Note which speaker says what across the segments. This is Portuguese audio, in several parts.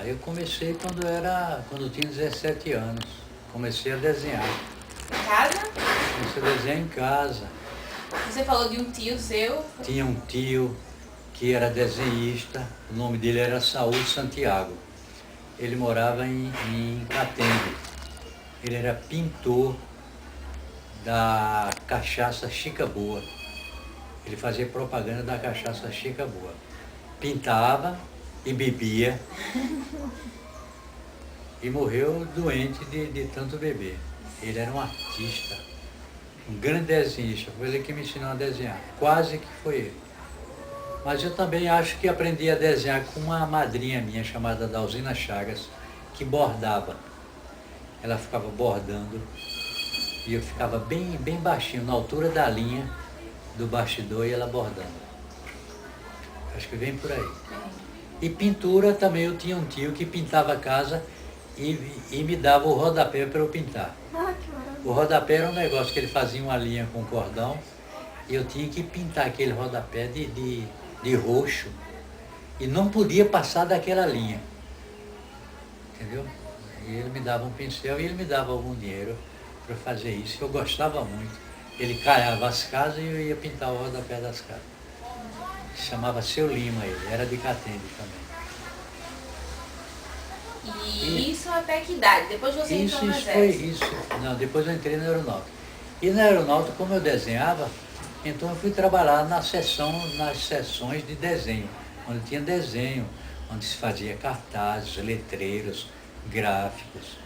Speaker 1: Eu comecei quando eu tinha 17 anos. Comecei a desenhar.
Speaker 2: Em casa?
Speaker 1: Comecei a desenhar em casa.
Speaker 2: Você falou de um tio seu.
Speaker 1: Tinha um tio que era desenhista, o nome dele era Saúl Santiago. Ele morava em Catende. Ele era pintor da cachaça Chica Boa. Ele fazia propaganda da cachaça Chica Boa. Pintava e bebia. E morreu doente de tanto beber. Ele era um artista, um grande desenhista. Foi ele que me ensinou a desenhar. Quase que foi ele. Mas eu também acho que aprendi a desenhar com uma madrinha minha chamada Dalzina Chagas, que bordava. Ela ficava bordando e eu ficava bem baixinho, na altura da linha do bastidor, e ela bordando. Acho que vem por aí. E pintura também, eu tinha um tio que pintava a casa e me dava o rodapé para eu pintar.
Speaker 3: Que maravilha.
Speaker 1: O rodapé era um negócio que ele fazia uma linha com cordão e eu tinha que pintar aquele rodapé de roxo e não podia passar daquela linha. Entendeu? E ele me dava um pincel e ele me dava algum dinheiro para fazer isso. Eu gostava muito. Ele caiava as casas e eu ia pintar o rodapé das casas. Chamava Seu Lima ele, era de Catende também.
Speaker 2: E isso até que idade? Depois você entrou no exército?
Speaker 1: Não, depois eu entrei na aeronáutica. E na aeronáutica, como eu desenhava, então eu fui trabalhar nas sessões de desenho, onde tinha desenho, onde se fazia cartazes, letreiros, gráficos.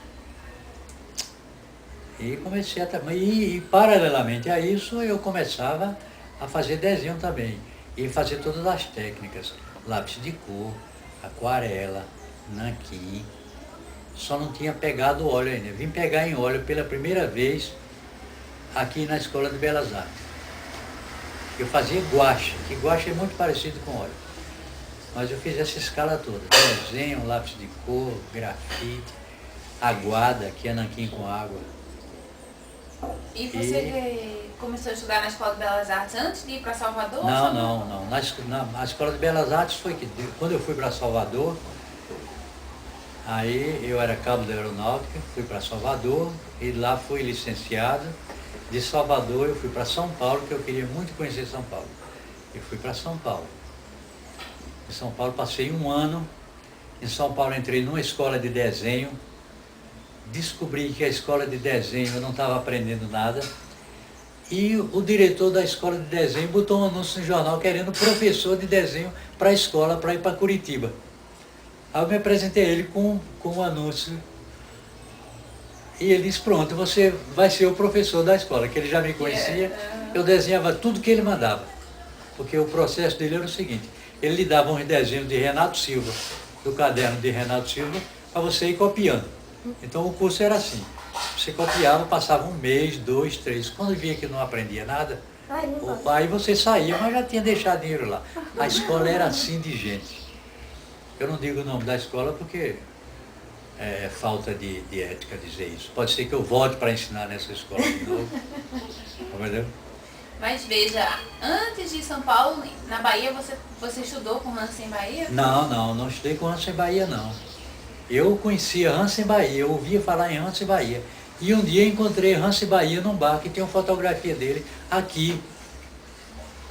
Speaker 1: E comecei a trabalhar. E paralelamente a isso, eu começava a fazer desenho também. E fazer todas as técnicas, lápis de cor, aquarela, nanquim. Só não tinha pegado óleo ainda. Vim pegar em óleo pela primeira vez aqui na Escola de Belas Artes. Eu fazia guache, que guache é muito parecido com óleo. Mas eu fiz essa escala toda. Desenho, lápis de cor, grafite, aguada, que é nanquim com água.
Speaker 2: E você começou a estudar na Escola de Belas Artes antes de ir para Salvador?
Speaker 1: Não. Na Escola de Belas Artes foi que, quando eu fui para Salvador, aí eu era cabo da aeronáutica, fui para Salvador e lá fui licenciado. De Salvador eu fui para São Paulo, que eu queria muito conhecer São Paulo. Eu fui para São Paulo. Em São Paulo passei um ano. Em São Paulo entrei numa escola de desenho. Descobri que a escola de desenho eu não estava aprendendo nada. E o diretor da escola de desenho botou um anúncio no jornal querendo professor de desenho para a escola, para ir para Curitiba. Aí eu me apresentei a ele com um anúncio. E ele disse, pronto, você vai ser o professor da escola, que ele já me conhecia. Eu desenhava tudo que ele mandava. Porque o processo dele era o seguinte, ele lhe dava uns desenhos de Renato Silva, do caderno de Renato Silva, para você ir copiando. Então o curso era assim, você copiava, passava um mês, 2, 3, quando via que não aprendia nada, aí você saía, mas já tinha deixado dinheiro lá. A escola era assim de gente. Eu não digo o nome da escola porque é falta de ética dizer isso. Pode ser que eu volte para ensinar nessa escola de novo. Entendeu?
Speaker 2: Mas veja, antes de São Paulo, na Bahia, você estudou com Hansen Bahia?
Speaker 1: Não estudei com Hansen Bahia, não. Eu conhecia Hansen Bahia, eu ouvia falar em Hansen Bahia. E um dia encontrei Hansen Bahia num bar que tem uma fotografia dele aqui.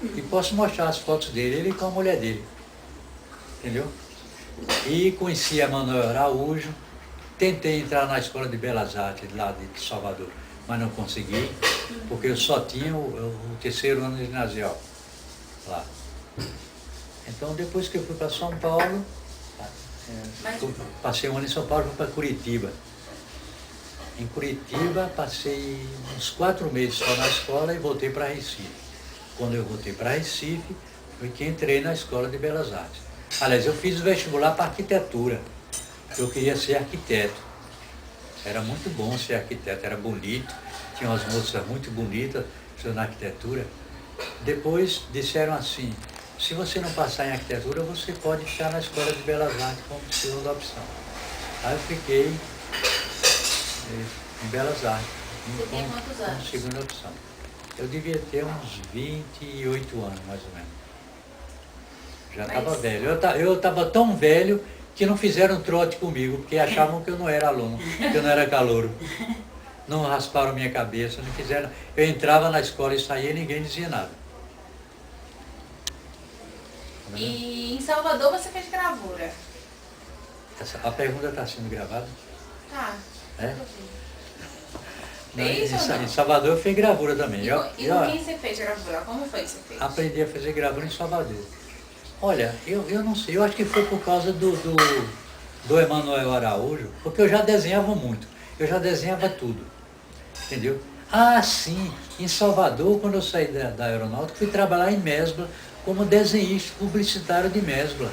Speaker 1: E posso mostrar as fotos dele, ele com a mulher dele. Entendeu? E conheci a Manuel Araújo. Tentei entrar na Escola de Belas Artes lá de Salvador, mas não consegui, porque eu só tinha o terceiro ano ginasial lá. Então depois que eu fui para São Paulo, passei um ano em São Paulo, fui para Curitiba. Em Curitiba passei uns 4 meses só na escola e voltei para Recife. Quando eu voltei para Recife, foi que entrei na Escola de Belas Artes. Aliás, eu fiz o vestibular para arquitetura. Eu queria ser arquiteto. Era muito bom ser arquiteto, era bonito, tinha umas moças muito bonitas na arquitetura. Depois disseram assim, se você não passar em arquitetura, você pode estar na Escola de Belas Artes como segunda opção. Aí eu fiquei em Belas Artes, como segunda opção. Eu devia ter uns 28 anos, mais ou menos. Já estava velho. Eu estava tão velho que não fizeram trote comigo, porque achavam que eu não era aluno, que eu não era calouro. Não rasparam minha cabeça, não fizeram. Eu entrava na escola e saía e ninguém dizia nada.
Speaker 2: E em Salvador você fez gravura?
Speaker 1: A pergunta está sendo gravada?
Speaker 2: Tá.
Speaker 1: É?
Speaker 2: Fez ou não?
Speaker 1: Em Salvador eu fiz gravura também.
Speaker 2: E com quem você fez gravura? Como foi que você fez?
Speaker 1: Aprendi a fazer gravura em Salvador. Olha, eu não sei, eu acho que foi por causa do Emanuel Araújo, porque eu já desenhava muito, eu já desenhava tudo, entendeu? Ah, sim, em Salvador, quando eu saí da aeronáutica, fui trabalhar em Mesbla como desenhista publicitário de Mesbla.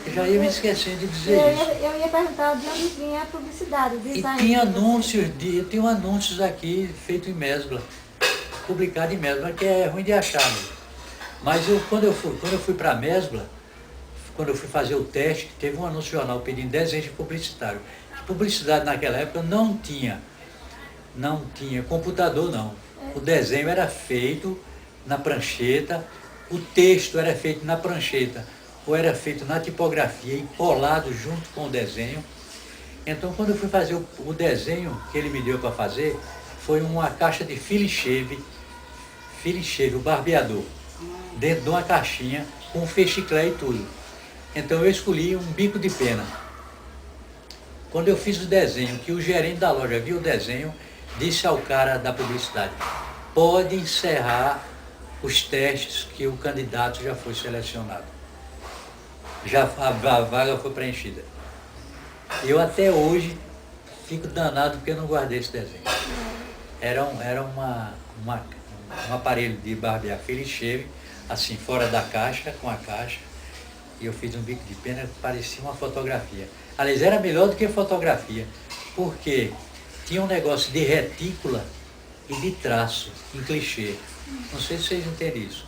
Speaker 1: Eu já ia me esquecendo de dizer isso.
Speaker 3: Eu ia perguntar de onde vinha a publicidade, o design.
Speaker 1: E tinha anúncios, eu tenho anúncios aqui feitos em Mesbla, publicado em Mesbla, que é ruim de achar mesmo. Mas quando eu fui para Mesbla, quando eu fui fazer o teste, teve um anúncio jornal pedindo desenho de publicitário. Publicidade naquela época não tinha computador não. O desenho era feito na prancheta, o texto era feito na prancheta, ou era feito na tipografia e colado junto com o desenho. Então quando eu fui fazer o desenho que ele me deu para fazer, foi uma caixa de Philips Shave, o barbeador, dentro de uma caixinha com fechiclé e tudo. Então eu escolhi um bico de pena. Quando eu fiz o desenho, que o gerente da loja viu o desenho, disse ao cara da publicidade: pode encerrar os testes que o candidato já foi selecionado. Já a vaga foi preenchida. Eu até hoje fico danado porque eu não guardei esse desenho. Era um aparelho de barbear Philips Shave, assim, fora da caixa, com a caixa, e eu fiz um bico de pena que parecia uma fotografia. Aliás, era melhor do que fotografia, porque tinha um negócio de retícula e de traço, em clichê. Não sei se vocês entendem isso.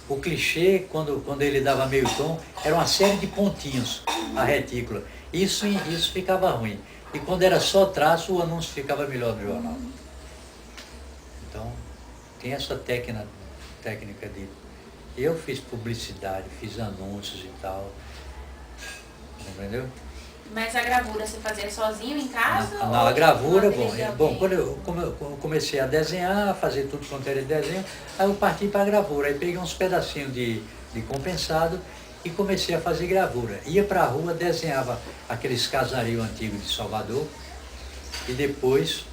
Speaker 1: O clichê, quando ele dava meio tom, era uma série de pontinhos, a retícula. Isso ficava ruim. E quando era só traço, o anúncio ficava melhor no jornal. Então, tem essa técnica de... Eu fiz publicidade, fiz anúncios e tal. Entendeu?
Speaker 2: Mas a gravura você fazia sozinho em casa?
Speaker 1: A gravura, quando eu comecei a desenhar, a fazer tudo quanto era de desenho, aí eu parti para a gravura. Aí peguei uns pedacinhos de compensado e comecei a fazer gravura. Ia para a rua, desenhava aqueles casarios antigos de Salvador e depois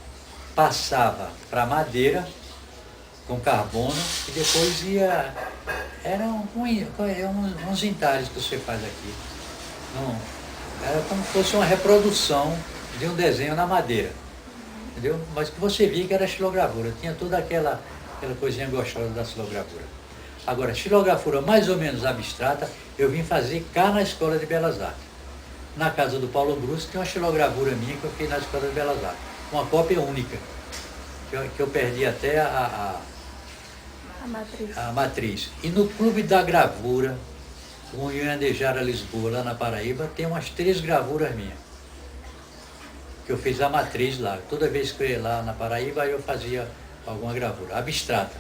Speaker 1: passava para madeira com carbono e depois ia... Eram uns entalhes que você faz aqui. Era como se fosse uma reprodução de um desenho na madeira, entendeu? Mas que você via que era xilogravura, tinha toda aquela coisinha gostosa da xilogravura. Agora, xilogravura mais ou menos abstrata, eu vim fazer cá na Escola de Belas Artes. Na casa do Paulo Brusco tem uma xilogravura minha que eu fiz na Escola de Belas Artes, uma cópia única, que eu perdi até a matriz. E no Clube da Gravura, o Anhangara Lisboa, lá na Paraíba, tem umas 3 gravuras minhas. Que eu fiz a matriz lá. Toda vez que eu ia lá na Paraíba, eu fazia alguma gravura, abstrata.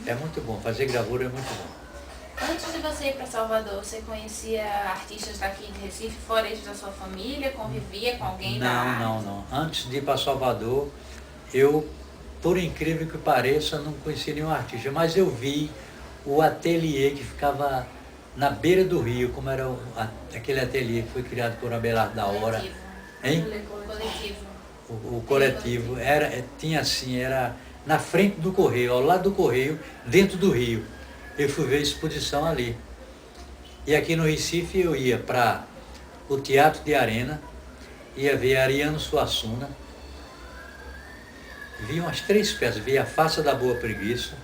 Speaker 1: É muito bom, fazer gravura é muito bom.
Speaker 2: Antes de você ir para Salvador, você conhecia artistas daqui de Recife, fora eles da sua família? Convivia com alguém da arte?
Speaker 1: Não. Antes de ir para Salvador, eu, por incrível que pareça, não conhecia nenhum artista. Mas eu vi o ateliê que ficava na beira do rio, como era aquele ateliê que foi criado por Abelardo da Hora.
Speaker 2: Coletivo.
Speaker 1: Hein?
Speaker 2: Coletivo.
Speaker 1: O coletivo tinha assim, era na frente do Correio, ao lado do Correio, dentro do rio. Eu fui ver a exposição ali. E aqui no Recife eu ia para o Teatro de Arena, ia ver Ariano Suassuna, vi umas 3 peças, vi A Face da Boa Preguiça,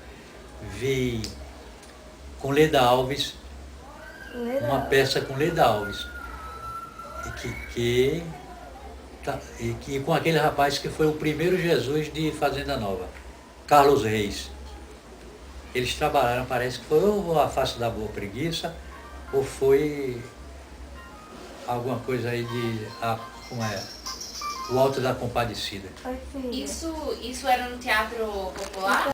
Speaker 1: vi com Leda Alves, uma peça com Leda Alves, e com aquele rapaz que foi o primeiro Jesus de Fazenda Nova, Carlos Reis. Eles trabalharam, parece que foi ou A Face da Boa Preguiça, ou foi alguma coisa aí como é? O Alto da Compadecida.
Speaker 2: Isso era no Teatro Popular?